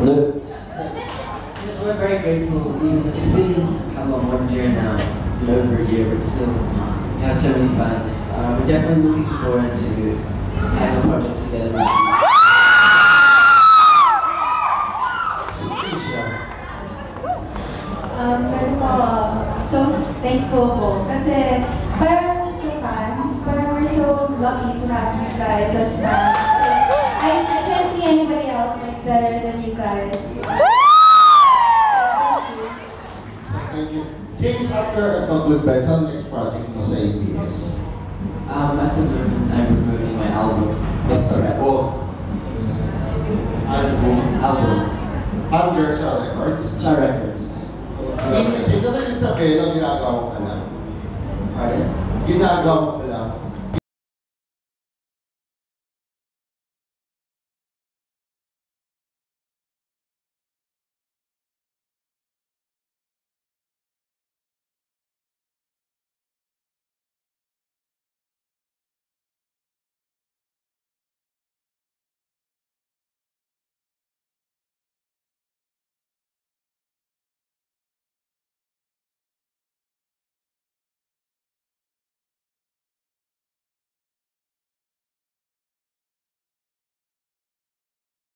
Look, yes, we're very grateful. Even it's been how long? 1 year now. It's been over a year, but still, we have so many fans. We're definitely looking forward to having a project together with you. First of all, so thankful po. Kasi parang sa fans, parang we're so lucky to have you guys as fans. I can't see anybody else like better than you guys. Thank you. James, after Talk with Beth, ano next project mo sa ABS? At the moment, I'm promoting my album with the Red Bull. Album. Under Shaw Records? Shaw Records. Interesting, ano yung sabihin ang ginagawa mo ka lang? Pardon? Ginagawa mo